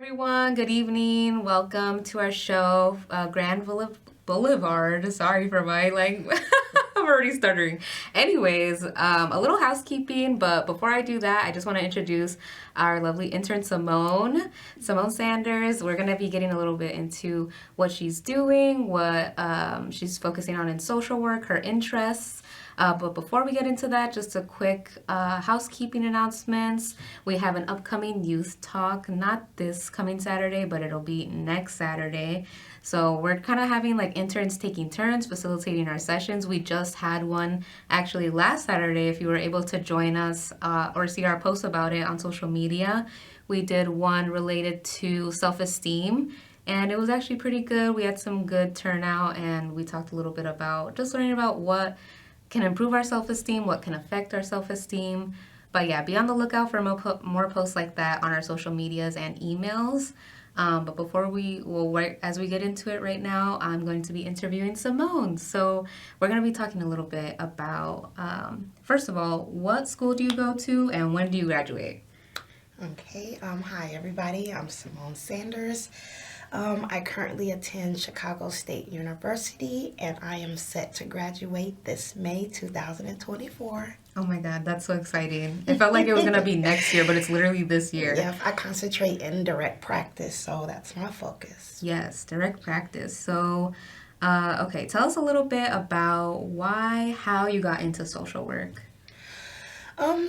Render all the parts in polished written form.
Everyone, good evening. Welcome to our show, Boulevard. Sorry for my I'm already stuttering. Anyways, a little housekeeping, but before I do that, I just want to introduce our lovely intern Simone Sanders. We're gonna be getting a little bit into what she's doing, what she's focusing on in social work, her interests. But before we get into that, just a quick housekeeping announcements. We have an upcoming youth talk, not this coming Saturday, but it'll be next Saturday. So we're kind of having like interns taking turns facilitating our sessions. We just had one actually last Saturday. If you were able to join us or see our post about it on social media, we did one related to self-esteem. And it was actually pretty good. We had some good turnout and we talked a little bit about just learning about what can improve our self-esteem, what can affect our self-esteem. But yeah, be on the lookout for more posts like that on our social medias and emails. But as we get into it right now, I'm going to be interviewing Simone. So we're going to be talking a little bit about, first of all, what school do you go to and when do you graduate? Okay, hi everybody, I'm Simone Sanders. I currently attend Chicago State University and I am set to graduate this May 2024. Oh my God, that's so exciting. It felt like it was going to be next year, but it's literally this year. Yeah, I concentrate in direct practice, so that's my focus. Yes, direct practice. So, okay, tell us a little bit about how you got into social work.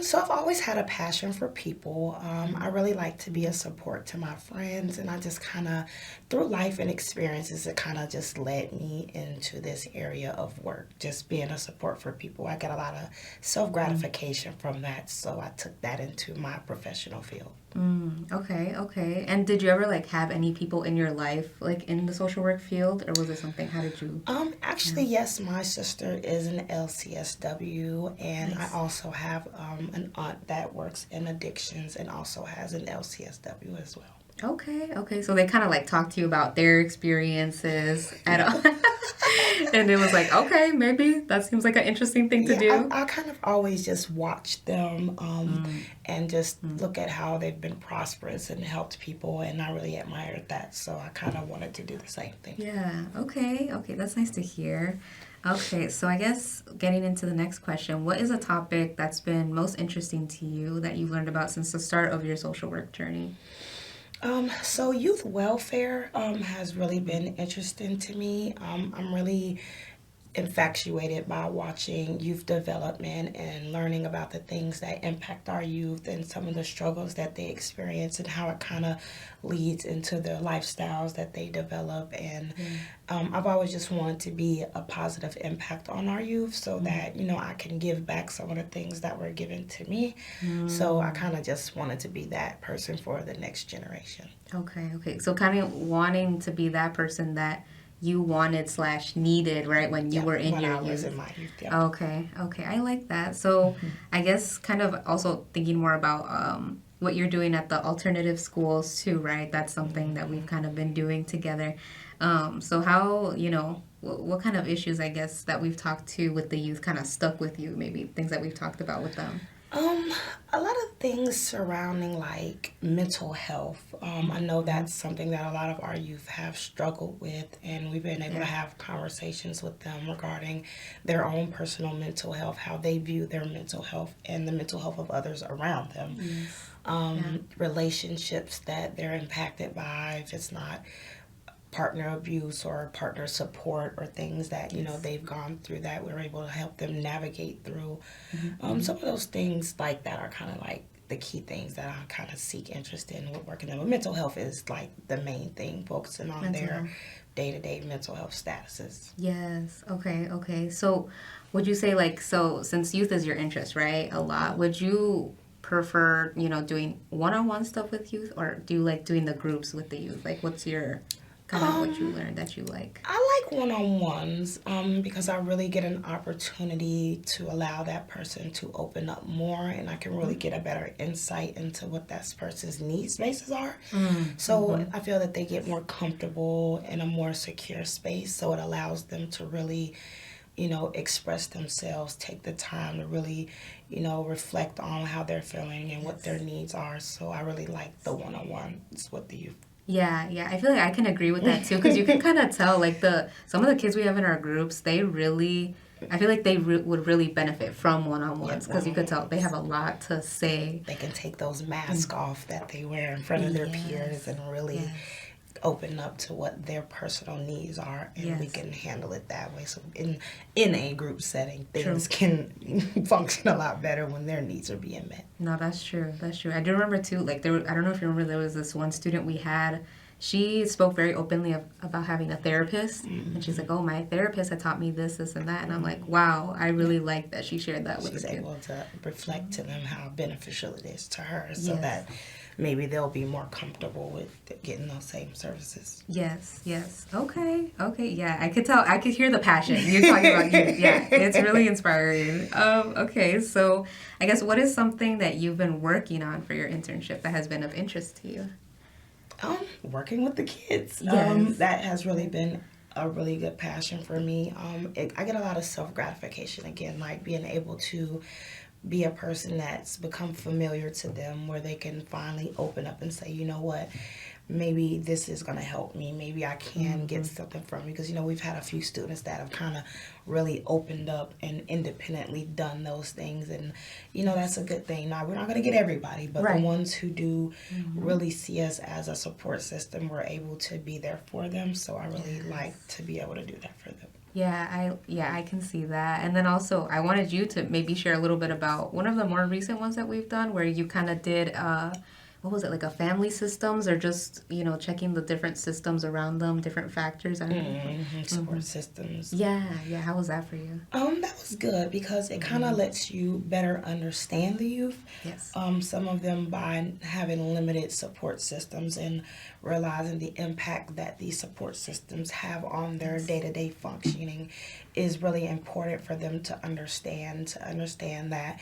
So I've always had a passion for people. I really like to be a support to my friends, and I just kind of, through life and experiences, it kind of just led me into this area of work, just being a support for people. I get a lot of self gratification from that, so I took that into my professional field. Okay, okay. And did you ever have any people in your life in the social work field, or was it something? How did you? Actually, yes, my sister is an LCSW, and I Nice. also have an aunt that works in addictions and also has an LCSW as well. Okay, okay. So they kind of talk to you about their experiences at Yeah. all, and it was like, okay, maybe that seems like an interesting thing to Yeah, do. I kind of always just watch them and just look at how they've been prosperous and helped people, and I really admired that. So I kind of wanted to do the same thing. Yeah. Okay. Okay. That's nice to hear. Okay. So I guess getting into the next question, what is a topic that's been most interesting to you that you've learned about since the start of your social work journey? So youth welfare has really been interesting to me. I'm really infatuated by watching youth development and learning about the things that impact our youth and some of the struggles that they experience and how it kind of leads into the lifestyles that they develop. And I've always just wanted to be a positive impact on our youth so that, I can give back some of the things that were given to me. So I kind of just wanted to be that person for the next generation. Okay. Okay. So kind of wanting to be that person that you wanted slash needed, right, when you Yep, were in when your I was youth. in my youth, yep. Okay. Okay. I like that. So I guess kind of also thinking more about what you're doing at the alternative schools too, right? That's something that we've kind of been doing together. So how, what kind of issues, I guess, that we've talked to with the youth kind of stuck with you, maybe things that we've talked about with them? Um, a lot of things surrounding like mental health. I know that's something that a lot of our youth have struggled with, and we've been able to Yeah. have conversations with them regarding their own personal mental health, how they view their mental health, and the mental health of others around them. Yes. Yeah. Relationships that they're impacted by, if it's not partner abuse or partner support or things that Yes. they've gone through that we're able to help them navigate through. Mm-hmm. Some of those things like that are kind of like the key things that I kind of seek interest in with working them. But mental health is like the main thing, focusing on Mental their health. day-to-day mental health statuses. Yes. Okay. Okay. So, would you say so since youth is your interest, right? A lot. Would you prefer, doing one-on-one stuff with youth, or do you like doing the groups with the youth? What's your kind of what you um learned that you like? I like one-on-ones because I really get an opportunity to allow that person to open up more, and I can really get a better insight into what that person's need spaces are. So Mm-hmm. I feel that they get more comfortable in a more secure space, so it allows them to really, express themselves, take the time to really, reflect on how they're feeling and what their Yes. needs are. So I really like the one-on-ones with the youth. Yeah. I feel like I can agree with that too, because you can kind of tell, like, some of the kids we have in our groups, they really, I feel like they would really benefit from one-on-ones, because you could tell they have a lot to say. They can take those masks off that they wear in front of their peers and really open up to what their personal needs are, and we can handle it that way. So in a group setting, things can function a lot better when their needs are being met. No, that's true. I do remember too, like, I don't know if you remember, there was this one student we had. She spoke very openly about having a therapist, and she's like, "Oh, my therapist had taught me this, and that," and I'm like, "Wow, I really like that she shared that with us." She's able to reflect to them how beneficial it is to her, so that maybe they'll be more comfortable with getting those same services. Yes. Okay. Yeah, I could tell. I could hear the passion you're talking about. Yeah, it's really inspiring. Okay, so I guess, what is something that you've been working on for your internship that has been of interest to you? Working with the kids. That has really been a really good passion for me. I get a lot of self-gratification, again, like being able to be a person that's become familiar to them, where they can finally open up and say, you know what, maybe this is going to help me. Maybe I can get something from you. Because, we've had a few students that have kind of really opened up and independently done those things. And, that's a good thing. Now, we're not going to get everybody, but the ones who do really see us as a support system, we're able to be there for them. So I really like to be able to do that for them. Yeah, I can see that. And then also, I wanted you to maybe share a little bit about one of the more recent ones that we've done, where you kind of did, what was it, like a family systems, or just, checking the different systems around them, different factors. I don't know. Support systems. Yeah. How was that for you? That was good, because it kind of lets you better understand the youth. Yes. Some of them, by having limited support systems and realizing the impact that these support systems have on their day-to-day functioning, is really important for them to understand that,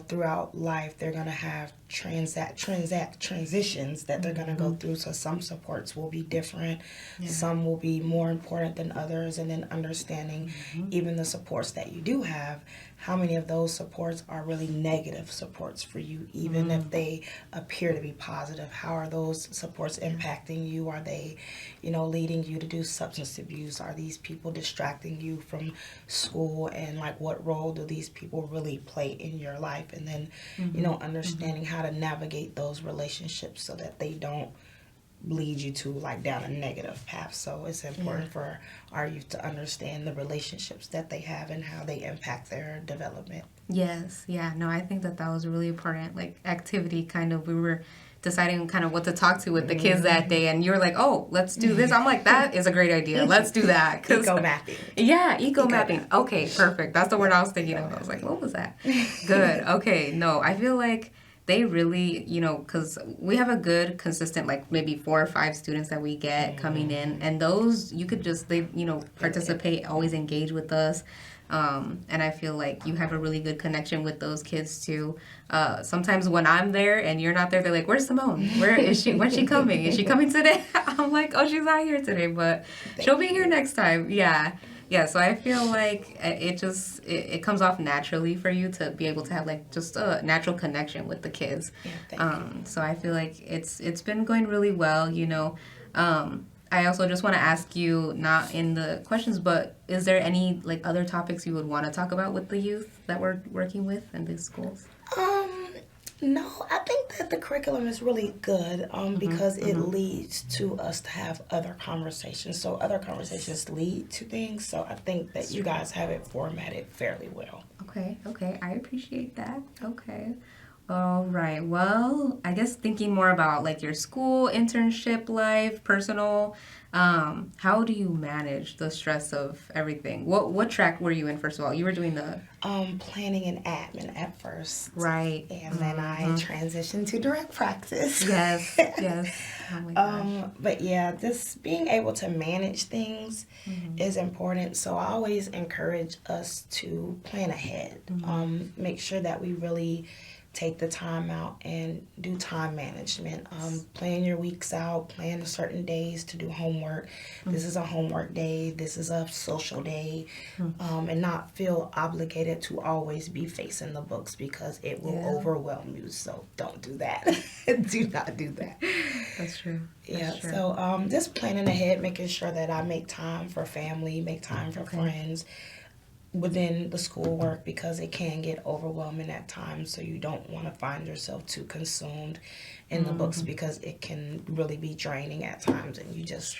throughout life they're going to have transitions that they're going to go through. So some supports will be different, some will be more important than others, and then understanding even the supports that you do have, how many of those supports are really negative supports for you, even if they appear to be positive. How are those supports impacting you? Are they, leading you to do substance abuse? Are these people distracting you from school? And like, what role do these people really play in your life? And then, understanding how to navigate those relationships so that they don't lead you to like down a negative path. So it's important for our youth to understand the relationships that they have and how they impact their development. Yes. Yeah. No, I think that was a really important, like, activity. Kind of, we were deciding kind of what to talk to with the kids that day, and you were like, "Oh, let's do this." I'm like, "That is a great idea. Let's do that." Eco mapping. Yeah, eco mapping. Okay, perfect. That's the word I was thinking of. I was like, "What was that?" Good. Okay. No, I feel like they really, because we have a good, consistent, like, maybe 4 or 5 students that we get coming in, and those, you could just, they, participate, always engage with us. And I feel like you have a really good connection with those kids too. Sometimes when I'm there and you're not there, they're like, "Where's Simone? Where is she? When's she coming? Is she coming today?" I'm like, "Oh, she's not here today, but she'll be here next time." Yeah. So I feel like it comes off naturally for you to be able to have, like, just a natural connection with the kids. So I feel like it's been going really well, I also just want to ask you, not in the questions, but is there any, like, other topics you would want to talk about with the youth that we're working with in these schools? No, I think that the curriculum is really good because it leads to us to have other conversations. So other conversations lead to things. So I think that you guys have it formatted fairly well. Okay. I appreciate that. Okay. All right. Well, I guess thinking more about, like, your school, internship life, personal, how do you manage the stress of everything? What track were you in, first of all? You were doing the... planning and admin at first. Right. And then I transitioned to direct practice. Yes. Oh my gosh. But yeah, just being able to manage things is important. So I always encourage us to plan ahead. Make sure that we really take the time out and do time management. Plan your weeks out, plan certain days to do homework. This is a homework day, this is a social day, and not feel obligated to always be facing the books because it will overwhelm you. So don't do that. Do not do that. That's true. Yeah, so just planning ahead, making sure that I make time for family, make time for friends within the schoolwork because it can get overwhelming at times, so you don't want to find yourself too consumed in the books because it can really be draining at times, and you just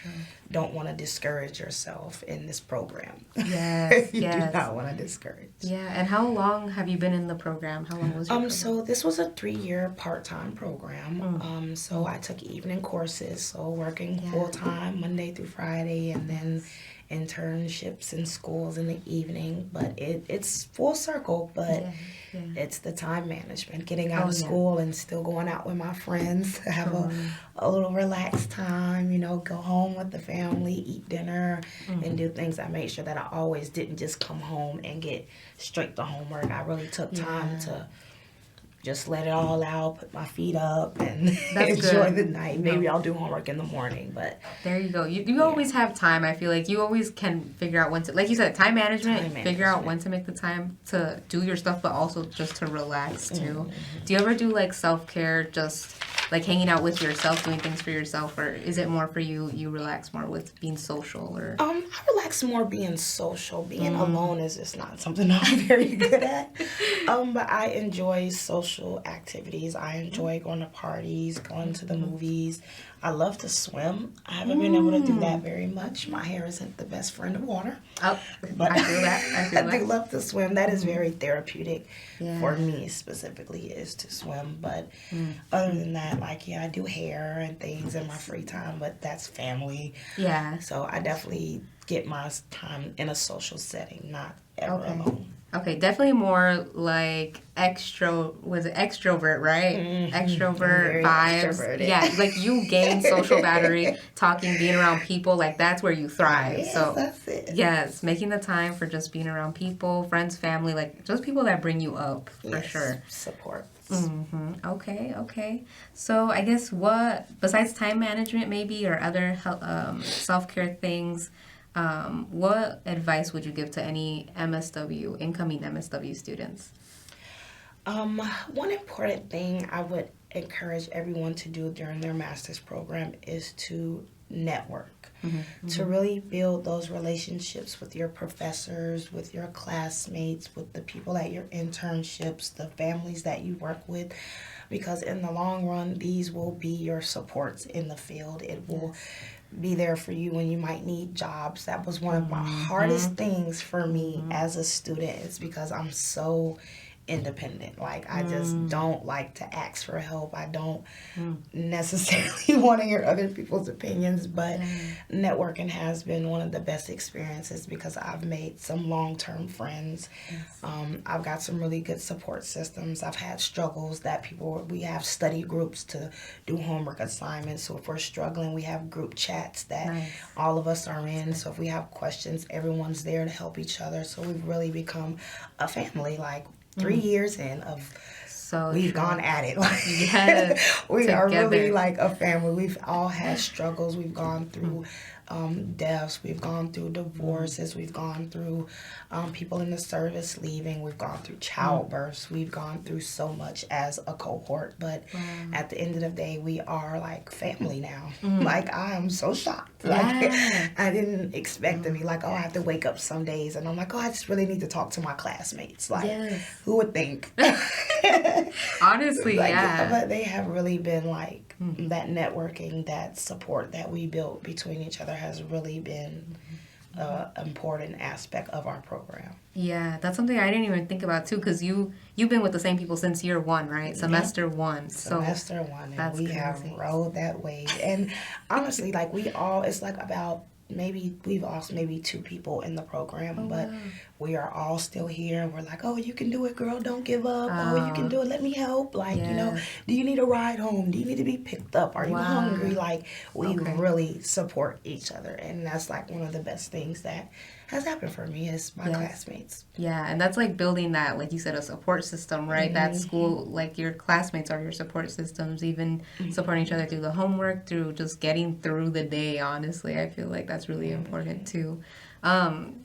don't want to discourage yourself in this program. Yes, you do not want to discourage. Yeah, and how long have you been in the program? How long was your program? So this was a 3-year part-time program. So I took evening courses, so working full-time Monday through Friday, and then internships in schools in the evening. But it's full circle, but it's the time management, getting out of school and still going out with my friends, have a little relaxed time, you know, go home with the family, eat dinner, and do things. I made sure that I always didn't just come home and get straight to homework. I really took time to just let it all out, put my feet up, and enjoy the night. Maybe I'll do homework in the morning, but... There you go. You always have time. I feel like you always can figure out when to... Like you said, time management. Figure out when to make the time to do your stuff, but also just to relax, too. Do you ever do, like, self-care, just, like, hanging out with yourself, doing things for yourself, or is it more for you relax more with being social, or... I relax more being social. Being alone is just not something I'm very good at. But I enjoy social activities. I enjoy going to parties, going to the movies. I love to swim. I haven't been able to do that very much. My hair isn't the best friend of water. Oh, but I feel that. I do love to swim. That is very therapeutic for me specifically, is to swim. But other than that, like, I do hair and things in my free time, but that's family. Yeah. So I definitely get my time in a social setting, not ever alone. Okay, definitely more like extrovert, right? Extrovert vibes. Extroverted. Yeah, like you gain social battery, talking, being around people, like that's where you thrive. Yes, so that's it. Yes, making the time for just being around people, friends, family, like just people that bring you up, for sure. Support. Okay. So I guess what, besides time management maybe, or other self-care things, what advice would you give to any incoming MSW students? One important thing I would encourage everyone to do during their master's program is to network, to really build those relationships with your professors, with your classmates, with the people at your internships, the families that you work with, because in the long run, these will be your supports in the field. It will be there for you when you might need jobs. That was one of my hardest things for me as a student. It's because I'm so independent. Like, I just don't like to ask for help. I don't necessarily want to hear other people's opinions, but networking has been one of the best experiences because I've made some long-term friends. I've got some really good support systems. I've had struggles that we have study groups to do homework assignments. So if we're struggling, we have group chats that all of us are in. So if we have questions, everyone's there to help each other. So we've really become a family. Like, 3 years in we've gone at it. Like, we are really like a family. We've all had struggles. We've gone through deaths. We've gone through divorces. We've gone through people in the service leaving. We've gone through childbirths. We've gone through so much as a cohort. But at the end of the day, we are like family now. Like, I am so shocked. Like, I didn't expect to be like, I have to wake up some days and I'm like, I just really need to talk to my classmates. Like, who would think? Honestly, But they have really been like, that networking, that support that we built between each other has really been an important aspect of our program. Yeah, that's something I didn't even think about too, because you've been with the same people since year one, right? Semester one. Semester one, and we have rode that wave. And honestly, like, it's like about we've lost maybe 2 people in the program, Oh, but wow. we are all still here. We're like, oh, you can do it, girl. Don't give up. Oh, you can do it. Let me help. Like, Yes. do you need a ride home? Do you need to be picked up? Are you hungry? Wow. Like, we Okay. really support each other. And that's like one of the best things that has happened for me is my Yes. classmates. Yeah, and that's like building that, like you said, a support system, right? That school, like your classmates are your support systems, even supporting each other through the homework, through just getting through the day, honestly. I feel like that's really important too.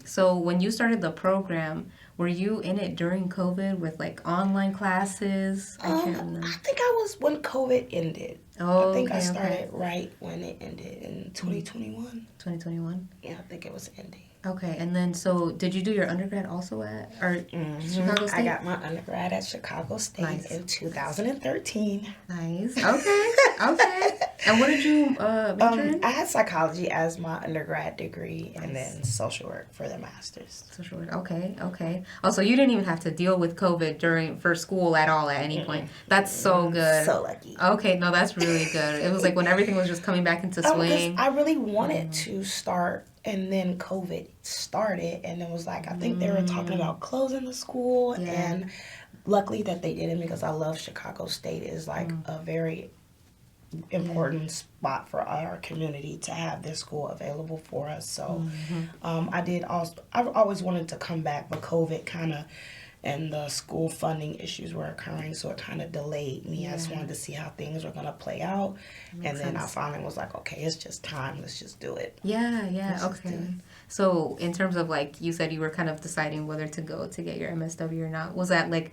So when you started the program, were you in it during COVID with like online classes? I can't remember. I think I was when COVID ended. I Oh, think I okay, started okay. right when it ended in 2021. 2021. Yeah, I think it was ending. Okay, and then so did you do your undergrad also at or Chicago I State? got my undergrad at Chicago State Nice. in 2013. Nice. Okay. Okay. And what did you major in? I had psychology as my undergrad degree and Nice. then social work for the master's. Social work. Okay. Okay. Oh, so you didn't even have to deal with COVID for school at all at any point. That's so good. So lucky. Okay. No, that's really good. It was like when everything was just coming back into Because swing. I really wanted to start, and then COVID started, and it was like, I think they were talking about closing the school, Yeah. and luckily that they didn't because I love Chicago State. Is like a very important spot for our community to have this school available for us. So I've always wanted to come back, but COVID kind of and the school funding issues were occurring, so it kind of delayed me. I just wanted to see how things were going to play out, and then I finally was like, okay, it's just time. Let's just do it. Yeah. Yeah. Let's just do Okay. it. So in terms of like you said, you were kind of deciding whether to go to get your MSW or not. Was that like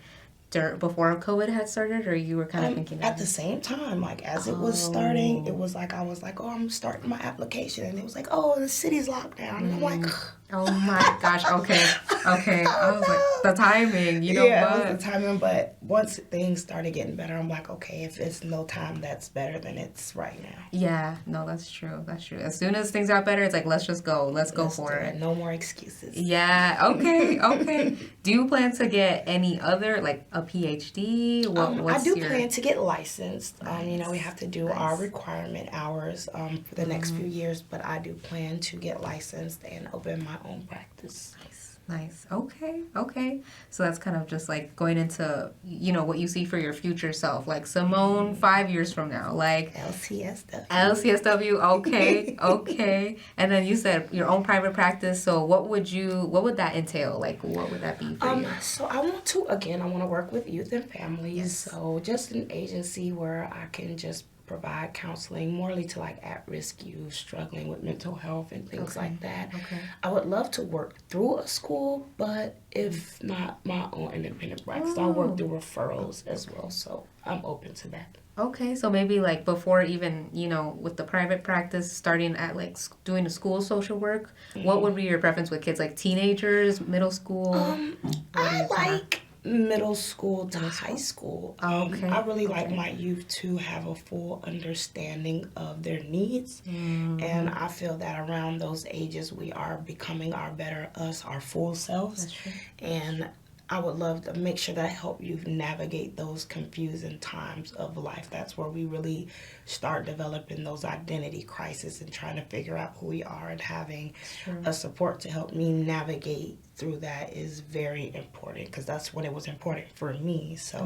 before COVID had started, or you were kind of thinking At the same time, like as it was starting, it was like I was like, oh, I'm starting my application, and it was like, oh, the city's locked down, and I'm like, Oh my gosh. Okay. Okay. I was like, the timing, you know yeah, what? it was the timing. But once things started getting better, I'm like, okay, if it's no time that's better than it's right now. Yeah, no, that's true. That's true. As soon as things got better, it's like, let's just go. Let's go for do it. No more excuses. Yeah, okay, okay. Do you plan to get any other, like a PhD? I What's do your... plan to get licensed. We Nice. have to do our requirement hours for the next few years, but I do plan to get licensed and open my own practice. Nice. Okay. Okay. So that's kind of just like going into, what you see for your future self. Like Simone 5 years from now. Like LCSW. LCSW. Okay. Okay. And then you said your own private practice. So what would that entail? Like what would that be for you? So I want to work with youth and families. Yes. So just an agency where I can just provide counseling morely to like at-risk youth struggling with mental health and things like that. Okay. I would love to work through a school, but if not my own independent practice, I'll work through referrals as well. So I'm open to that. Okay, so maybe like before even, with the private practice, starting at like doing the school social work, what would be your preference with kids? Like teenagers, middle school? I like middle school to high school. Okay. I really like my youth to have a full understanding of their needs. And I feel that around those ages, we are becoming our better us, our full selves. That's true. And I would love to make sure that I help you navigate those confusing times of life. That's where we really start developing those identity crises and trying to figure out who we are, and having a support to help me navigate through that is very important, because that's when it was important for me. So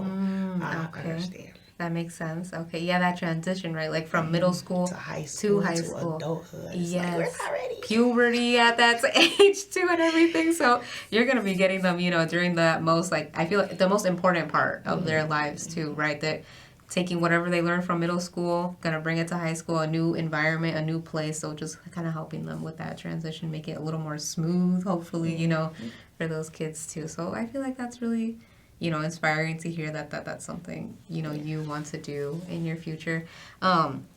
I understand. That makes sense. Okay, yeah, that transition, right? Like from middle school To high school, high to school. adulthood. It's Yes. like, we're not ready. Puberty at that age too and everything. So you're gonna be getting them, during the most, like, I feel like the most important part of their lives too, right? That taking whatever they learned from middle school, gonna bring it to high school, a new environment, a new place. So just kind of helping them with that transition, make it a little more smooth, hopefully, for those kids too. So I feel like that's really, inspiring to hear that's something, you want to do in your future.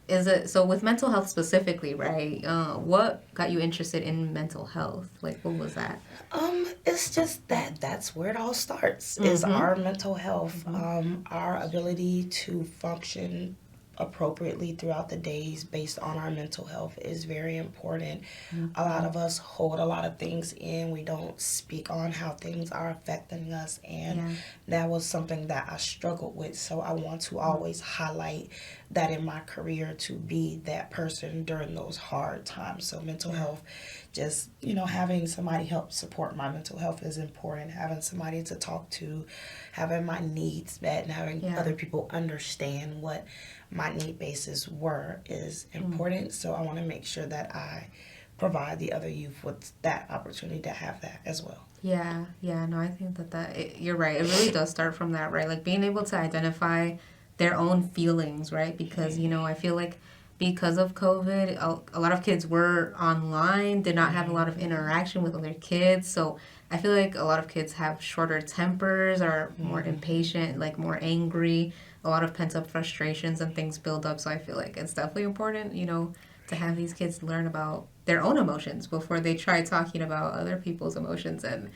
Is it, so with mental health specifically, right? What got you interested in mental health? Like, what was that? It's just that's where it all starts, is our mental health, our ability to function appropriately throughout the days based on our mental health is very important. A lot of us hold a lot of things in. We don't speak on how things are affecting us, and Yeah. that was something that I struggled with. So I want to always highlight that in my career, to be that person during those hard times. So mental health, just, having somebody help support my mental health is important. Having somebody to talk to, having my needs met, and having Yeah. other people understand what my need bases were is important. So I want to make sure that I provide the other youth with that opportunity to have that as well. Yeah, yeah, no, I think you're right. It really does start from that, right? Like being able to identify their own feelings, right? Because, I feel like because of COVID, a lot of kids were online, did not have a lot of interaction with other kids. So I feel like a lot of kids have shorter tempers, are more impatient, like more angry, a lot of pent up frustrations and things build up. So I feel like it's definitely important, to have these kids learn about their own emotions before they try talking about other people's emotions and,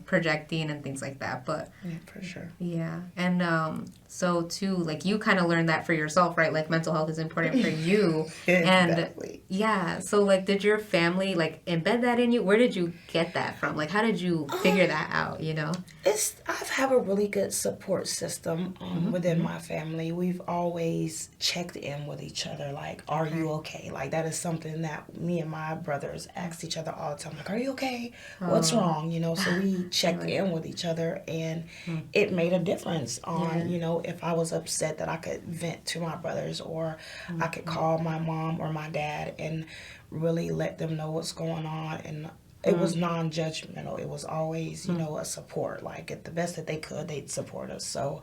projecting and things like that. But Yeah, for sure. yeah. And so too, like you kind of learned that for yourself, right? Like mental health is important for you. And Exactly. yeah, so like did your family like embed that in you? Where did you get that from? Like how did you figure that out? I have a really good support system within my family. We've always checked in with each other, like, are you okay? Like, that is something that me and my brothers asked each other all the time, like, are you okay? What's wrong? So we checked in with each other, and it made a difference on, if I was upset, that I could vent to my brothers, or I could call my mom or my dad and really let them know what's going on. And it was non-judgmental. It was always, a support. Like, at the best that they could, they'd support us. So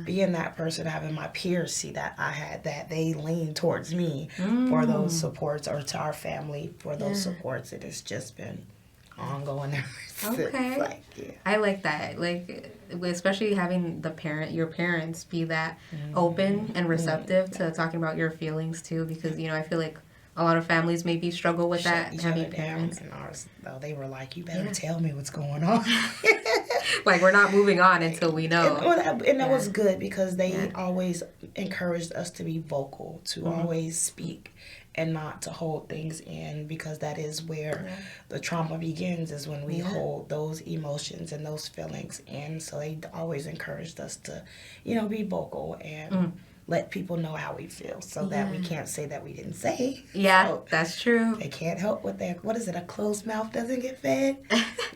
being that person, having my peers see that I had that, they lean towards me for those supports, or to our family for those supports. It has just been ongoing ever since. Okay. Like, I like that. Like, especially having your parents be that open and receptive to talking about your feelings too, because, I feel like a lot of families maybe struggle with shut that, each having other parents. down. And ours, though, they were like, you better tell me what's going on. Like, we're not moving on until we know. And that was good, because they always encouraged us to be vocal, to always speak, and not to hold things in, because that is where the trauma begins, is when we hold those emotions and those feelings in. So they always encouraged us to, be vocal and let people know how we feel, so that we can't say that we didn't say. Yeah, So that's true. they can't help what what is it, a closed mouth doesn't get fed?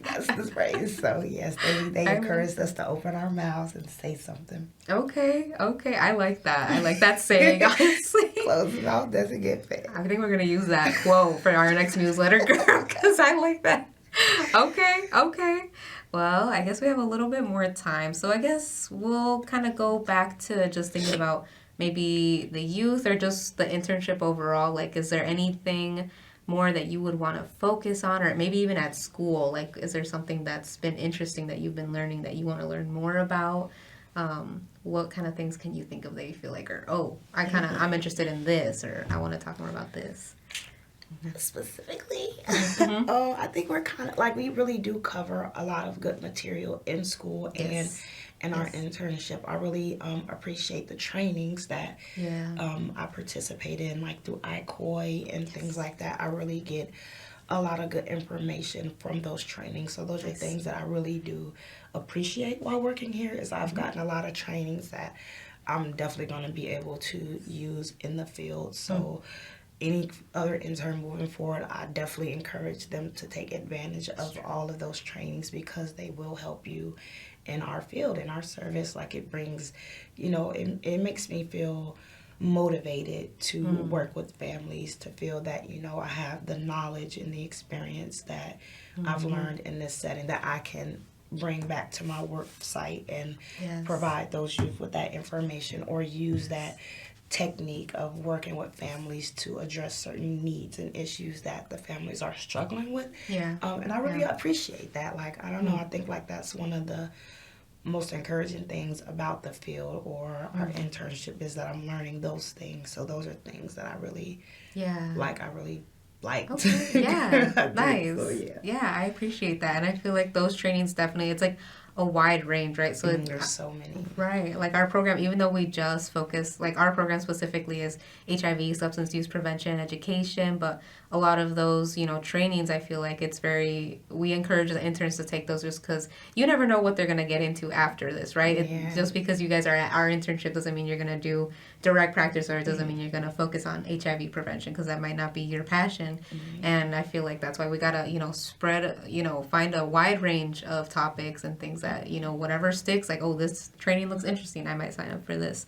That's the phrase. So yes, they encouraged us to open our mouths and say something. Okay, I like that. I like that saying, honestly. Closed mouth doesn't get fed. I think we're going to use that quote for our next newsletter, girl, because I like that. Okay. Well, I guess we have a little bit more time. So I guess we'll kind of go back to just thinking about maybe the youth or just the internship overall. Like, is there anything more that you would want to focus on, or maybe even at school? Like, is there something that's been interesting that you've been learning that you want to learn more about? What kind of things can you think of that you feel like, I'm interested in this, or I want to talk more about this? Specifically, I think we're kind of like, we really do cover a lot of good material in school and in our internship. I really appreciate the trainings that I participate in, like through ICOI and things like that. I really get a lot of good information from those trainings. So those are things that I really do appreciate while working here, is I've gotten a lot of trainings that I'm definitely going to be able to use in the field. So any other intern moving forward, I definitely encourage them to take advantage of all of those trainings, because they will help you in our field, in our service. Like, it brings, it makes me feel motivated to work with families, to feel that, I have the knowledge and the experience that I've learned in this setting, that I can bring back to my work site and provide those youth with that information, or use that technique of working with families to address certain needs and issues that the families are struggling with. And I really appreciate that. Like, I don't know, I think like that's one of the most encouraging things about the field or our internship, is that I'm learning those things. So those are things that I really like. I really liked. Okay. Yeah. Nice. So, I appreciate that. And I feel like those trainings definitely, it's like a wide range, right? So There's so many. right. Like our program, even though we just focus, like our program specifically is HIV, substance use prevention, education, but a lot of those, trainings, I feel like we encourage the interns to take those just because you never know what they're going to get into after this, right? Yeah. Just because you guys are at our internship doesn't mean you're going to do direct practice, or it doesn't mean you're going to focus on HIV prevention, because that might not be your passion. And I feel like that's why we got to, spread, find a wide range of topics and things that, whatever sticks, like, oh, this training looks interesting, I might sign up for this.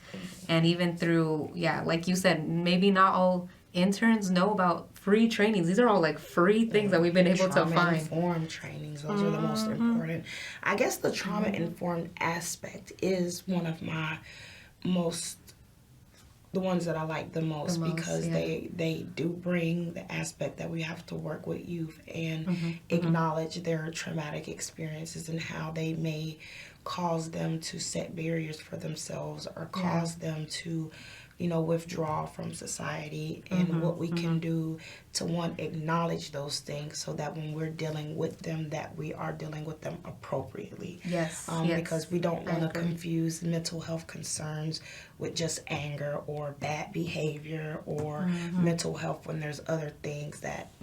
And even through, like you said, maybe not all interns know about free trainings. These are all like free things that we've been able to find. Trauma-informed trainings, those are the most important. I guess the trauma-informed aspect is one of my the ones that I like the most, because they do bring the aspect that we have to work with youth and acknowledge their traumatic experiences and how they may cause them to set barriers for themselves or cause them to withdraw from society, and what we can do to acknowledge those things, so that when we're dealing with them, that we are dealing with them appropriately. Yes. Because we don't want to confuse mental health concerns with just anger or bad behavior or mental health, when there's other things that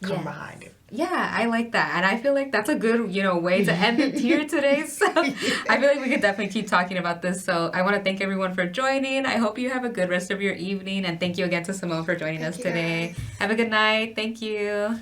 come behind it. Yeah, I like that. And I feel like that's a good, way to end it here today. So I feel like we could definitely keep talking about this. So I want to thank everyone for joining. I hope you have a good rest of your evening. And thank you again to Simone for joining us today. Guys. Have a good night. Thank you.